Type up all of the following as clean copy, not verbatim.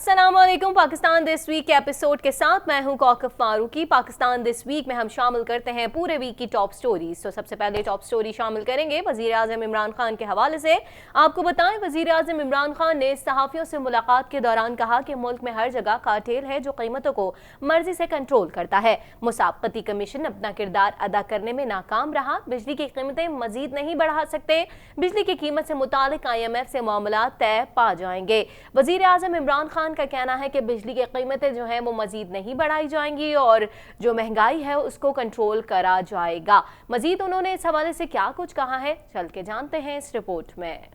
अस्सलामुअलैकुम। Pakistan this week के episode के साथ मैं हूं कौकब फारूकी। पाकिस्तान दिस वीक में हम शामिल करते हैं पूरे वीक की टॉप स्टोरीज। तो सबसे पहले टॉप स्टोरी शामिल करेंगे वजीर आजम इमरान खान के हवाले से। आपको बताएं, वजीर आजम इमरान खान ने सहाफियों से मुलाकात के दौरान कहा कि मुल्क में हर जगह कार्टेल है जो कीमतों को मर्जी से कंट्रोल करता है। मुसाबकती कमीशन अपना किरदार अदा करने में नाकाम रहा। बिजली की कीमतें मजीद नहीं बढ़ा सकते। बिजली की कीमत से मुतालिक IMF से मामला तय पा जाएंगे। वजीर आजम इमरान खान का कहना है कि बिजली की कीमतें जो हैं वो मजीद नहीं बढ़ाई जाएंगी और जो महंगाई है उसको कंट्रोल करा जाएगा। मजीद उन्होंने इस हवाले से क्या कुछ कहा है, चल के जानते हैं इस रिपोर्ट में।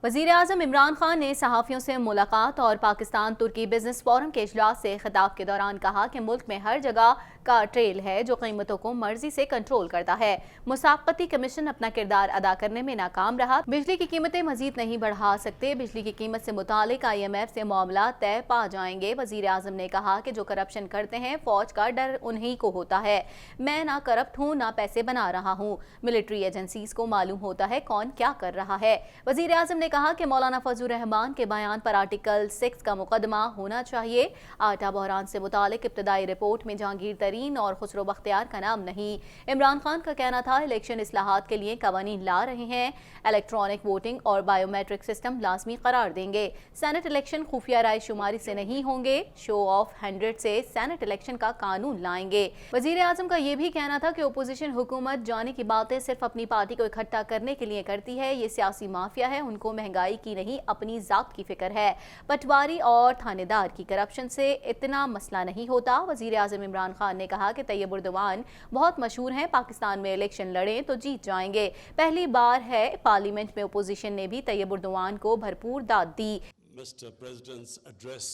वज़ीर आज़म इमरान खान ने सहाफ़ियों से मुलाकात और पाकिस्तान तुर्की बिजनेस फोरम के इजलास से खिताब के दौरान कहा कि मुल्क में हर जगह कार्टेल है जो कीमतों को मर्जी से कंट्रोल करता है। मुसाबकती कमीशन अपना किरदार अदा करने में नाकाम रहा। बिजली की कीमतें मजीद नहीं बढ़ा सकते। बिजली की कीमत से मुतालिक IMF से मामला तय पा जाएंगे। वज़ीर आज़म ने कहा कि जो करप्शन करते हैं फौज का डर उन्हीं को होता है। मैं ना करप्ट हूँ ना पैसे बना रहा हूँ। मिलिट्री एजेंसीज को मालूम होता है कौन क्या कर रहा है। वज़ीर आज़म ने कहा कि मौलाना फजलुर रहमान के बयान पर आर्टिकल 6 का मुकदमा होना चाहिए। आटा बहरान से मुतालिक इब्तदाई रिपोर्ट में जहांगीर तरीन और खुसरो बख्तियार का नाम नहीं। इमरान खान का कहना था इलेक्शन इस्लाहात के लिए कवानीन ला रहे हैं। इलेक्ट्रॉनिक वोटिंग और बायोमेट्रिक सिस्टम लाजमी करार देंगे। सेनेट इलेक्शन खुफिया राय शुमारी से नहीं होंगे। शो ऑफ 100 से सेनेट इलेक्शन का कानून लाएंगे। वजीर आजम का यह भी कहना था कि ओपोजिशन हुकूमत जाने की बातें सिर्फ अपनी पार्टी को इकट्ठा करने के लिए करती है। ये सियासी माफिया है, उनको महंगाई की नहीं अपनी जात की फिक्र है। पटवारी और थानेदार की करप्शन से इतना मसला नहीं होता। वजीर आजम इमरान खान ने कहा कि तैयब उर्दवान बहुत मशहूर हैं, पाकिस्तान में इलेक्शन लड़ें तो जीत जाएंगे। पहली बार है पार्लियामेंट में ओपोजिशन ने भी तैयब उर्दवान को भरपूर दाद दी। Mr. President's address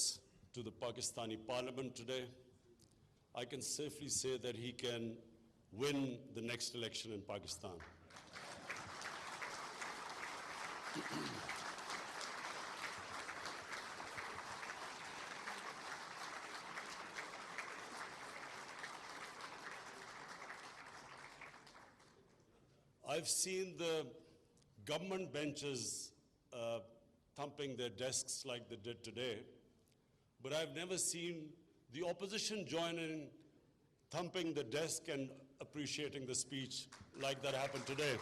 to the Pakistani Parliament today, I can safely say that he can win the next election in Pakistan. I've seen the government benches thumping their desks like they did today, but I've never seen the opposition join in thumping the desk and appreciating the speech like that happened today.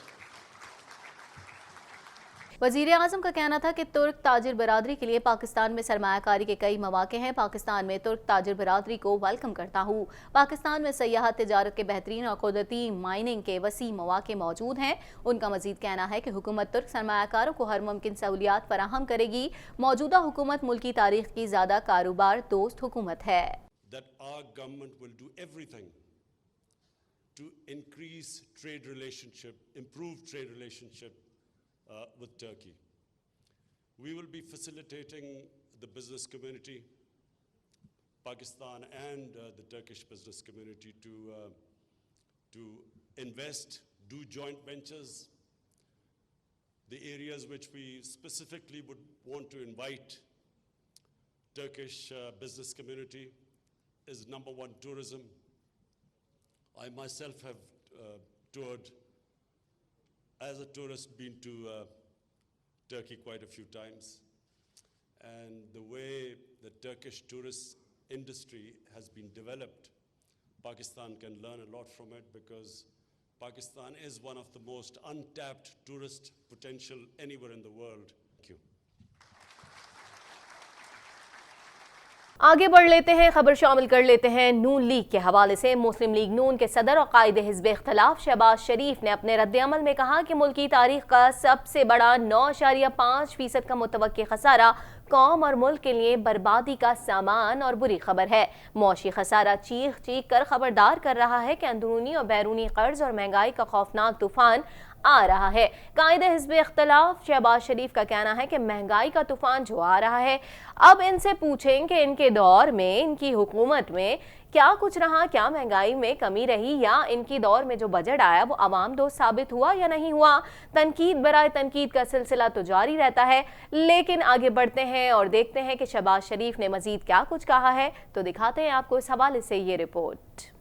वज़ीर आज़म का कहना था कि तुर्क ताजिर बरादरी के लिए पाकिस्तान में सरमायाकारी के कई मौके हैं। पाकिस्तान में तुर्क ताजिर बरादरी को वेलकम करता हूँ। पाकिस्तान में सयाहत, तिजारत के बेहतरीन और कुदरती माइनिंग के वसी मौके मौजूद हैं। उनका मजीद कहना है कि हुकूमत तुर्क सरमायाकारों को हर मुमकिन सहूलियात फराहम करेगी। मौजूदा हुकूमत मुल्क की तारीख की ज़्यादा कारोबार दोस्त हुकूमत है। With Turkey. We will be facilitating the business community, Pakistan and the Turkish business community to invest, do joint ventures. The areas which we specifically would want to invite Turkish business community is number one, tourism. I myself have toured as a tourist, been to Turkey quite a few times, and the way the Turkish tourist industry has been developed, Pakistan can learn a lot from it because Pakistan is one of the most untapped tourist potential anywhere in the world. Thank you. आगे बढ़ लेते हैं, खबर शामिल कर लेते हैं नून league के हवाले से। मुस्लिम लीग नून के सदर और कायदे हिज़्ब इख्तिलाफ शहबाज शरीफ ने अपने रद्द-ए-अमल में कहा कि मुल्की तारीख का सबसे बड़ा 9.5% का मुतवक्की खसारा कौम और मुल्क के लिए बर्बादी का सामान और बुरी खबर है। मौशी खसारा चीख चीख कर खबरदार कर रहा है कि अंदरूनी और बैरूनी कर्ज और महंगाई का खौफनाक तूफान आ रहा है। कायदे हिज़्ब इख्तिलाफ शहबाज शरीफ का कहना है कि महंगाई का तूफान जो आ रहा है, अब इनसे पूछें कि इनके दौर में, इनकी हुकूमत में क्या कुछ रहा, क्या महंगाई में कमी रही, या इनकी दौर में जो बजट आया वो आवाम दोस्त साबित हुआ या नहीं हुआ। तनकीद बराए तनकीद का सिलसिला तो जारी रहता है, लेकिन आगे बढ़ते हैं और देखते हैं कि शहबाज शरीफ ने मजीद क्या कुछ कहा है। तो दिखाते हैं आपको इस हवाले से ये रिपोर्ट।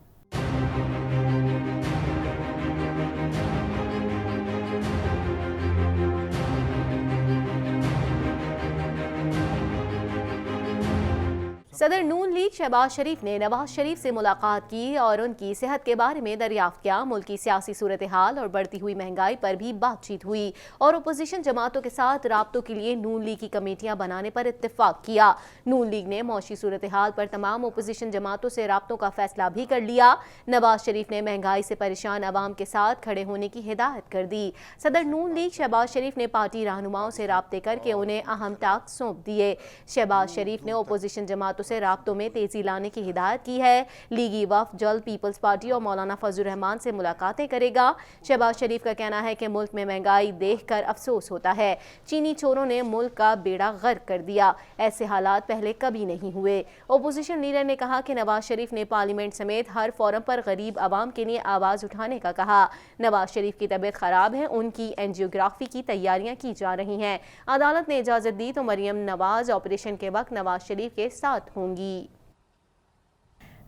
सदर नून लीग शहबाज शरीफ ने नवाज शरीफ से मुलाकात की और उनकी सेहत के बारे में दरियाफ्त किया। मुल्क की सियासी सूरत हाल और बढ़ती हुई महंगाई पर भी बातचीत हुई और अपोजिशन जमातों के साथ राब्तों के लिए नून लीग की कमेटियां बनाने पर इत्तेफाक किया। नून लीग ने मौशी सूरत हाल पर तमाम अपोजिशन जमातों से राब्तों का फैसला भी कर लिया। नवाज शरीफ ने महंगाई से परेशान अवाम के साथ खड़े होने की हिदायत कर दी। सदर नून लीग शहबाज शरीफ ने पार्टी रहनुमाओं से राब्ते करके उन्हें अहम टास्क सौंप दिए। शहबाज शरीफ ने अपोजिशन जमातों से राब्तों में तेजी लाने की हिदायत की है। लीगी वफ़द जल्द पीपल्स पार्टी और मौलाना फजलुर रहमान से मुलाकातें करेगा। शहबाज शरीफ का कहना है कि मुल्क में महंगाई देखकर अफसोस होता है। चीनी चोरों ने मुल्क का बेड़ा गर्क कर दिया। ऐसे हालात पहले कभी नहीं हुए। अपोजिशन लीडर ने कहा कि नवाज शरीफ ने पार्लियामेंट समेत हर फोरम पर गरीब आवाम के लिए आवाज़ उठाने का कहा। नवाज शरीफ की तबीयत खराब है, उनकी एंजियोग्राफी की तैयारियां की जा रही हैं। अदालत ने इजाज़त दी तो मरियम नवाज ऑपरेशन के वक्त नवाज शरीफ के साथ होंगी।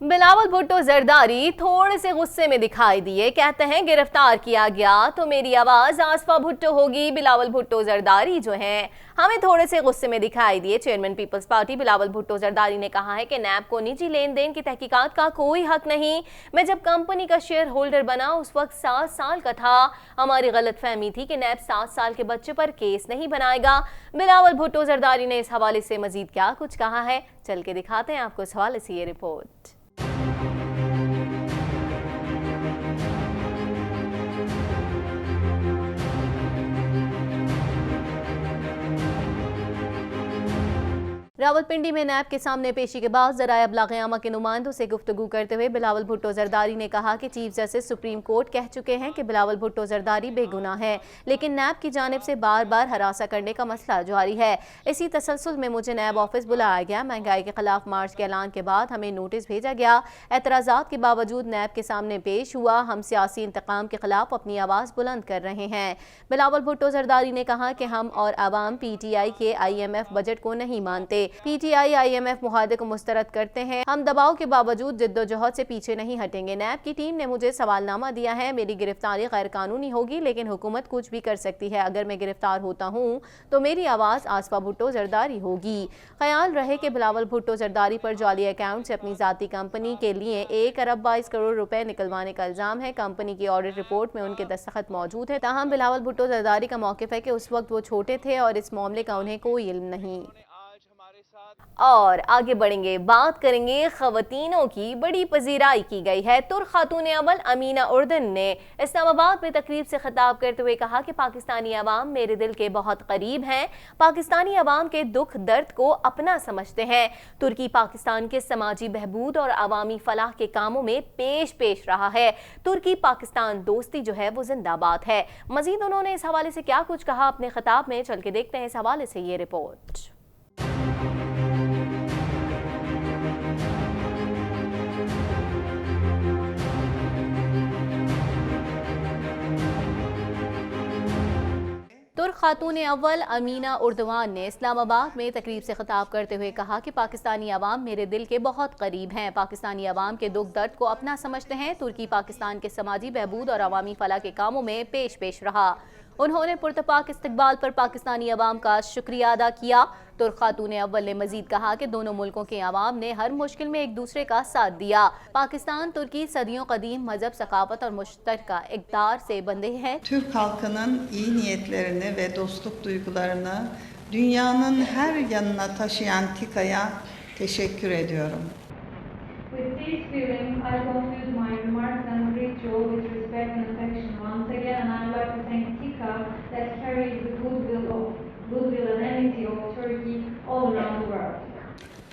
बिलावल भुट्टो जरदारी थोड़े से गुस्से में दिखाई दिए। कहते हैं गिरफ्तार किया गया तो मेरी आवाज आसफा भुट्टो होगी। बिलावल भुट्टो जरदारी जो हैं हमें थोड़े से गुस्से में दिखाई दिए। Chairman Peoples Party Bilawal Bhutto Zardari ने कहा है कि नैब को निजी लेन देन की तहकीकात का कोई हक नहीं। मैं जब कंपनी का शेयर होल्डर बना उस वक्त 7 साल का था। हमारी गलत फहमी थी कि नैब 7 साल के बच्चे पर केस नहीं बनाएगा। बिलावल भुट्टो जरदारी ने इस हवाले से मजीद क्या कुछ कहा है, चल के दिखाते हैं आपको इस हवाले से ये रिपोर्ट। रावलपिंडी में नैब के सामने पेशी के बाद ज़राए अबलाग़-ए-आमा के नुमाइंदों से गुफ्तगू करते हुए बिलावल भुट्टो जरदारी ने कहा कि चीफ जस्टिस सुप्रीम कोर्ट कह चुके हैं कि बिलावल भुट्टो जरदारी बेगुनाह है, लेकिन नैब की जानिब से बार बार हरासा करने का मसला जारी है। इसी तसलसल में मुझे नैब ऑफिस बुलाया गया। महंगाई के खिलाफ मार्च के ऐलान के बाद हमें नोटिस भेजा गया। एतराज़ात के बावजूद नैब के सामने पेश हुआ। हम सियासी इंतकाम के खिलाफ अपनी आवाज़ बुलंद कर रहे हैं। बिलावल भुट्टो जरदारी ने कहा कि हम और अवाम PTI के IMF बजट को नहीं मानते। PTI IMF मुहादे को मुस्तरद करते हैं। हम दबाव के बावजूद जिद्दोजहद से पीछे नहीं हटेंगे। नैब की टीम ने मुझे सवालनामा दिया है। मेरी गिरफ्तारी गैर कानूनी होगी, लेकिन हुकूमत कुछ भी कर सकती है। अगर मैं गिरफ्तार होता हूँ तो मेरी आवाज़ आसफा भुट्टो जरदारी होगी। ख्याल रहे कि बिलावल भुट्टो जरदारी पर जाली अकाउंट से अपनी जाती कंपनी के लिए 1 अरब 22 करोड़ रुपए निकलवाने का इल्जाम है। कंपनी की ऑडिट रिपोर्ट में उनके दस्तखत मौजूद है। ताहम बिलावल भुट्टो जरदारी का मौक़िफ़ है कि उस वक्त वो छोटे थे और इस मामले का उन्हें कोई इल्म नहीं। और आगे बढ़ेंगे, बात करेंगे खवातीनों की बड़ी पजीराई की गई है। तुर्क खातून अव्वल अमीना उर्दन ने इस्लामाबाद में तकरीब से खिताब करते हुए कहा कि पाकिस्तानी अवाम मेरे दिल के बहुत करीब हैं। पाकिस्तानी अवाम के दुख दर्द को अपना समझते हैं। तुर्की पाकिस्तान के समाजी बहबूद और अवामी फलाह के कामों में पेश रहा है। तुर्की पाकिस्तान दोस्ती जो है वो जिंदाबाद है। मजीद उन्होंने इस हवाले से क्या कुछ कहा अपने खिताब में, चल के देखते हैं इस हवाले से ये रिपोर्ट। तुर्क खातून अव्वल अमीना उर्दवान ने इस्लामाबाद में तकरीब से खिताब करते हुए कहा कि पाकिस्तानी अवाम मेरे दिल के बहुत करीब हैं। पाकिस्तानी अवाम के दुख दर्द को अपना समझते हैं। तुर्की पाकिस्तान के समाजी बहबूद और अवामी फलाह के कामों में पेश रहा। उन्होंने पुरतपाक इस्तकबाल पर पाकिस्तानी अवाम का शुक्रिया अदा किया। तुर्क खातून अव्वल ने मजीद कहा कि दोनों मुल्कों के अवाम ने हर मुश्किल में एक दूसरे का साथ दिया। पाकिस्तान तुर्की सदियों कदीम मजहब, सकाफत और मुश्तरका इक़दार से बंधे हैं। Türk halkının iyi niyetlerini ve dostluk duygularını dünyanın her yanına taşıyan TİKA'ya teşekkür ediyorum. With these feelings, I conclude my remarks and greet you all with respect and affection once again, and I would like to thank TİKA that carries the goodwill and enmity of Turkey all around the world.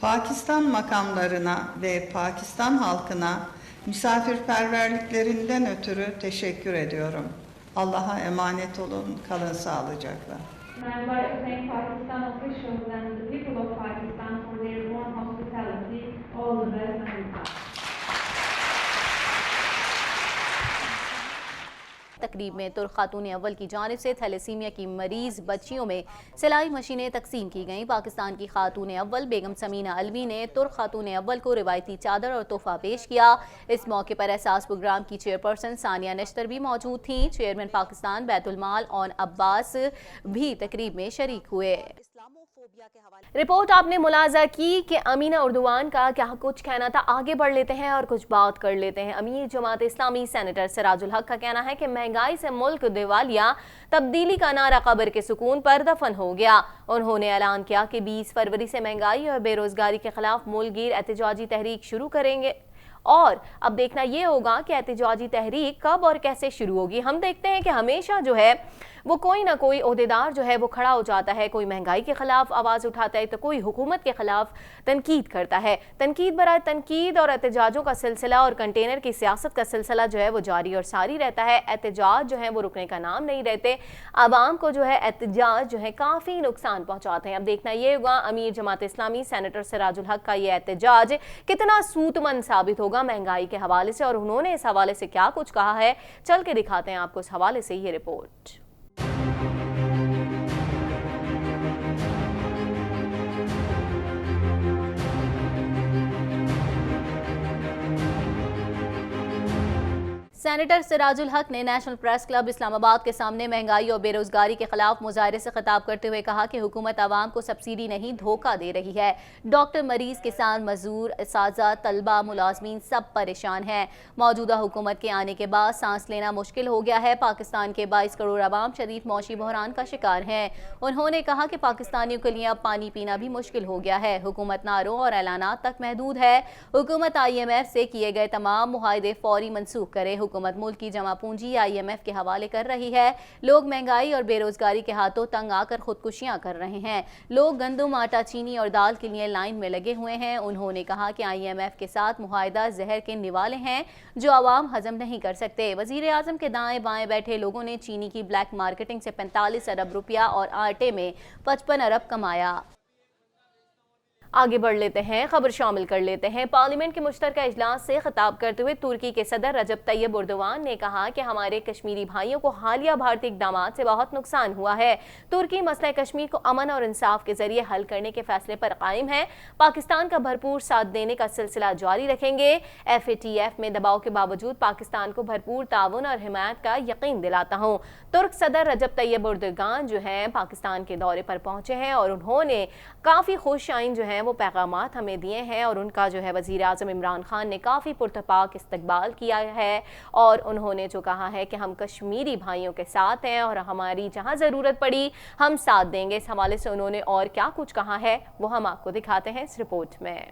Pakistan makamlarına ve Pakistan halkına misafirperverliklerinden ötürü teşekkür ediyorum. Allah'a emanet olun, kalın sağlıcakla. And I would like to thank Pakistan officials and the people of Pakistan for their warm hospitality. All the best and goodbye. तकरीब में तुर्क खातून अव्वल की जानिब से thalassaemia की मरीज बच्चियों में सिलाई मशीनें तकसीम की गईं। पाकिस्तान की खातून अव्वल बेगम समीना अलवी ने तुर्क खातून अव्वल को रिवायती चादर और तोहफा पेश किया। इस मौके पर एहसास प्रोग्राम की चेयरपर्सन सानिया नश्तर भी मौजूद थीं। चेयरमैन पाकिस्तान बैतुल माल और अब्बास भी तकरीब में शरीक हुए। इस्लामोफोबिया के हवाले। रिपोर्ट आपने मुलाजा की कि अमीना उर्दुवान का क्या कुछ कहना था। आगे बढ़ लेते हैं और कुछ बात कर लेते हैं। अमीर जमात इस्लामी सेनेटर सिराजुल हक का कहना है कि महंगाई से मुल्क दिवालिया, तब्दीली का नारा कब्र के सुकून पर दफन हो गया। उन्होंने ऐलान किया कि 20 फरवरी से महंगाई और बेरोजगारी के खिलाफ मुल्क गिर एहतजाजी तहरीक शुरू करेंगे और अब देखना यह होगा कि एहतजाजी तहरीक कब और कैसे शुरू होगी। हम देखते हैं कि हमेशा जो है वो कोई ना कोई ओहदेदार जो है वो खड़ा हो जाता है, कोई महंगाई के खिलाफ आवाज़ उठाता है तो कोई हुकूमत के खिलाफ तनकीद करता है। तनकीद बराए तनकीद और एहतजाजों का सिलसिला और कंटेनर की सियासत का सिलसिला जो है वो जारी और सारी रहता है। एहतजाज जो है वो रुकने का नाम नहीं रहते। आवाम को जो है एहतजाज जो है काफ़ी नुकसान पहुँचाते हैं। अब देखना ये होगा अमीर जमात इस्लामी सेनेटर सिराजुल हक का ये एहतजाज कितना सूतमंद साबित होगा महंगाई के हवाले से, और उन्होंने इस हवाले से क्या कुछ कहा है चल के दिखाते हैं आपको इस हवाले से ये रिपोर्ट। सेनेटर सिराजुल हक ने नेशनल प्रेस क्लब इस्लामाबाद के सामने महंगाई और बेरोजगारी के खिलाफ मुजाहरे से खिताब करते हुए कहा कि हुकूमत आवाम को सब्सिडी नहीं धोखा दे रही है। डॉक्टर, मरीज, किसान, मजदूर, इसाजा, तलबा, मुलाजमीन सब परेशान हैं। मौजूदा हुकूमत के आने के बाद सांस लेना मुश्किल हो गया है। पाकिस्तान के 22 करोड़ आवाम शदीद मौशी बहरान का शिकार हैं। उन्होंने कहा कि पाकिस्तानियों के लिए अब पानी पीना भी मुश्किल हो गया है। हुकूमत नारों और ऐलानात तक महदूद है। हुकूमत IMF से किए गए तमाम मुआहदे फौरी मनसूख करे। हुकूमत मुल्क की जमा पूंजी IMF के हवाले कर रही है। लोग महंगाई और बेरोजगारी के हाथों तंग आकर खुदकुशियां कर रहे हैं। लोग गंदम, आटा, चीनी और दाल के लिए लाइन में लगे हुए हैं। उन्होंने कहा कि IMF के साथ मुआहदा जहर के निवाले हैं जो आवाम हजम नहीं कर सकते। वजीर आजम के दाएं बाएं बैठे लोगों ने चीनी की ब्लैक मार्केटिंग से 45 अरब रुपया और आटे में 55 अरब कमाया। आगे बढ़ लेते हैं, खबर शामिल कर लेते हैं। पार्लियामेंट के मुश्तरका इजलास से खिताब करते हुए तुर्की के सदर रजब तैयब उर्दवान ने कहा कि हमारे कश्मीरी भाइयों को हालिया भारतीय इक़दामात से बहुत नुकसान हुआ है। तुर्की मसला कश्मीर को अमन और इंसाफ के जरिए हल करने के फैसले पर कायम है। पाकिस्तान का भरपूर साथ देने का सिलसिला जारी रखेंगे। FATF में दबाव के बावजूद पाकिस्तान को भरपूर ताउन और हिमायत का यकीन दिलाता हूँ। तुर्क सदर रजब तैयब उर्दवान जो है पाकिस्तान के दौरे पर पहुंचे हैं और उन्होंने काफ़ी खुश आइन जो है वो पैगामात हमें दिए हैं और उनका जो है वज़ीर आज़म इमरान खान ने काफ़ी पुरतपाक इस्तकबाल किया है और उन्होंने जो कहा है कि हम कश्मीरी भाइयों के साथ हैं और हमारी जहां ज़रूरत पड़ी हम साथ देंगे। इस हवाले से उन्होंने और क्या कुछ कहा है वो हम आपको दिखाते हैं इस रिपोर्ट में।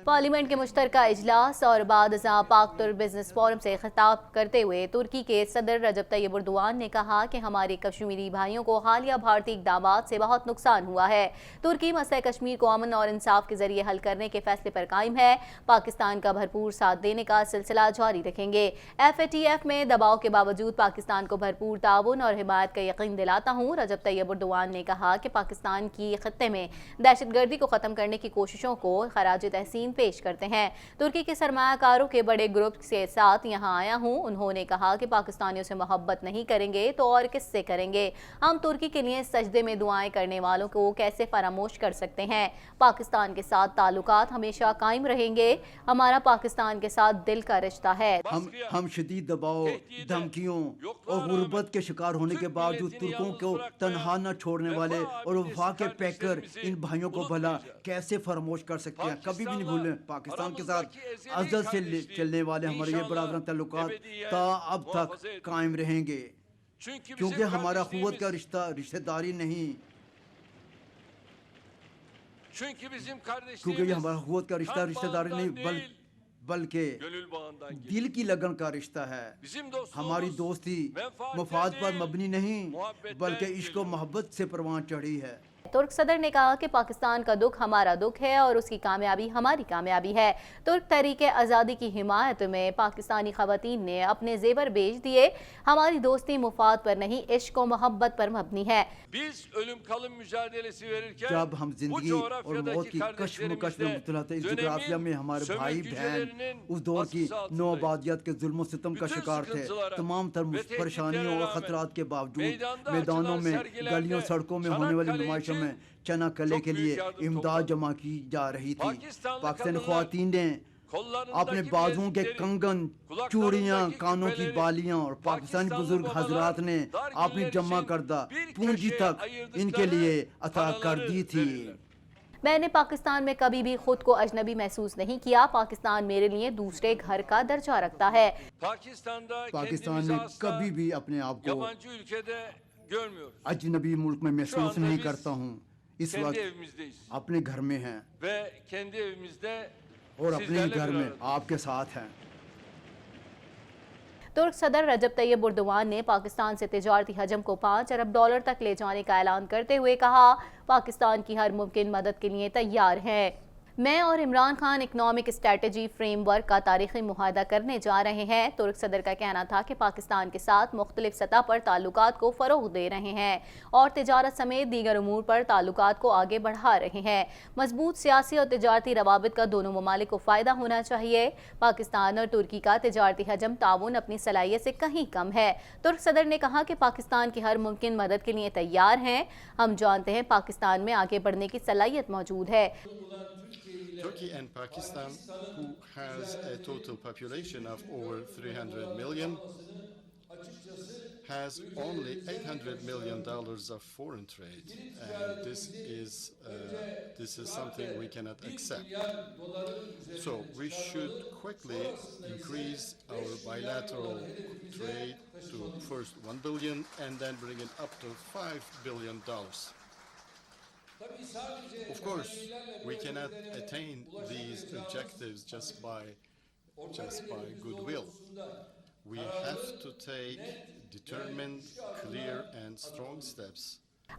पार्लियामेंट के मुश्तरका इजलास और बाद पाक तुर्क बिजनेस फोरम से खिताब करते हुए तुर्की के सदर रजब तैयब उर्दवान ने कहा कि हमारे कश्मीरी भाइयों को हालिया भारतीय इक़दामात से बहुत नुकसान हुआ है। तुर्की मसला कश्मीर को अमन और इंसाफ के जरिए हल करने के फैसले पर कायम है। पाकिस्तान का भरपूर साथ देने का सिलसिला जारी रखेंगे। FATF में दबाव के बावजूद पाकिस्तान को भरपूर ताउन और हिमायत का यकीन दिलाता हूँ। रजब तैयब उर्दवान ने कहा कि पाकिस्तान की खत्ते में दहशतगर्दी को ख़त्म करने की कोशिशों को खराज तहसीन पेश करते हैं। तुर्की के सरमायाकारों के बड़े ग्रुप के साथ यहां आया हूं। उन्होंने कहा कि पाकिस्तानियों से मोहब्बत नहीं करेंगे तो और किससे करेंगे। हम तुर्की के लिए सजदे में दुआएं करने वालों को कैसे फरामोश कर सकते हैं। पाकिस्तान के साथ ताल्लुकात हमेशा कायम रहेंगे। हमारा पाकिस्तान के साथ दिल का रिश्ता है। हम शदीद दबाव, धमकियों और गुर्बत के शिकार होने के बावजूद तुर्कों को तनहा न छोड़ने वाले और वफा के पैकर इन भाइयों को भला कैसे फरामोश कर सकते हैं। कभी भी नहीं भूलें पाकिस्तान के साथ अज़ल से चलने वाले हमारे ये बराबराना ताल्लुकात ता अब तक कायम रहेंगे, क्योंकि हमारा क़ुव्वत का रिश्ता रिश्तेदारी नहीं, क्योंकि ये हमारा क़ुव्वत का रिश्ता रिश्तेदारी नहीं बल्कि दिल की लगन का रिश्ता है। हमारी दोस्ती मफाद पर मबनी नहीं बल्कि इश्क और मोहब्बत से परवान चढ़ी है। तुर्क सदर ने कहा कि पाकिस्तान का दुख हमारा दुख है और उसकी कामयाबी हमारी कामयाबी है। तुर्क तहरीके आज़ादी की हिमायत में पाकिस्तानी ख़वातीन ने अपने जेवर बेच दिए। हमारी दोस्ती मुफाद पर नहीं इश्क और मोहब्बत पर मबनी है। जब हम जिंदगी और मौत की कश्मकश में मुब्तला थे, इस जुग्राफिया में हमारे भाई बहन उस दौर की नौ आबादियत के जुल्म सितम का शिकार थे। तमाम तर परेशानियों और खतरात के बावजूद मैदानों में, गलियों, सड़कों में होने वाली नुमाइशों में में चना कले के लिए इमदाद जमा की जा रही थी। पाकिस्तानी ख्वातीन ने अपने बाजुओं के कंगन, चूड़ियां, कानों की बालियां और पाकिस्तानी बुजुर्ग हजरात ने अपनी जमा करदा पूंजी तक इनके लिए अता कर दी थी। मैंने पाकिस्तान में कभी भी खुद को अजनबी महसूस नहीं किया। पाकिस्तान मेरे लिए दूसरे घर का दर्जा रखता है। पाकिस्तान में कभी भी अपने आप को अजनबी मुल्क में महसूस नहीं करता हूँ। इस वक्त अपने घर में हैं और अपने ही घर में आपके साथ हैं। तुर्क सदर रजब तैयब एर्दोगान ने पाकिस्तान से तिजारती हजम को $5 अरब तक ले जाने का ऐलान करते हुए कहा, पाकिस्तान की हर मुमकिन मदद के लिए तैयार हैं। मैं और Imran Khan economic strategy framework का तारीखी मुआहदा करने जा रहे हैं। तुर्क सदर का कहना था कि पाकिस्तान के साथ मुख्तलिफ सतह पर ताल्लुकात को फ़रोग़ दे रहे हैं और तिजारत समेत दीगर उमूर पर ताल्लुकात को आगे बढ़ा रहे हैं। मजबूत सियासी और तिजारती रवाबित का दोनों ममालिक को फ़ायदा होना चाहिए। पाकिस्तान और तुर्की का तिजारती हजम ताउन अपनी सलाहियत से कहीं कम है। तुर्क सदर ने कहा कि पाकिस्तान की हर मुमकिन मदद के लिए तैयार हैं। हम जानते हैं पाकिस्तान में आगे बढ़ने की सलाहियत मौजूद है। Turkey and Pakistan, who has a total population of over 300 million, has only $800 million of foreign trade, and this is something we cannot accept. So we should quickly increase our bilateral trade to first $1 billion and then bring it up to $5 billion. Of course, we cannot attain these objectives just by goodwill. We have to take determined, clear and strong steps.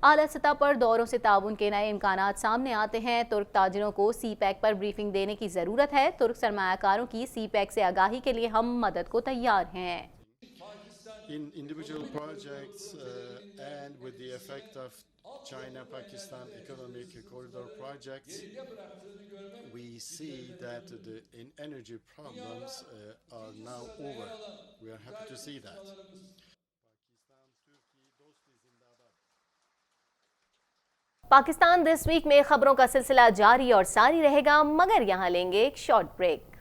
आला सतह पर दौरों से ताउन के नए इम्कानात सामने आते हैं। तुर्क ताजिरों को CPEC पर ब्रीफिंग देने की ज़रूरत है। तुर्क सरमायाकारों की CPEC से आगाही के लिए हम मदद को तैयार हैं। In individual projects and with the effect of China-Pakistan economic corridor projects, we see that the energy problems are now over. We are happy to see that. Pakistan this week में खबरों का सिलसिला जारी और सारी रहेगा, मगर यहाँ लेंगे एक शॉर्ट ब्रेक।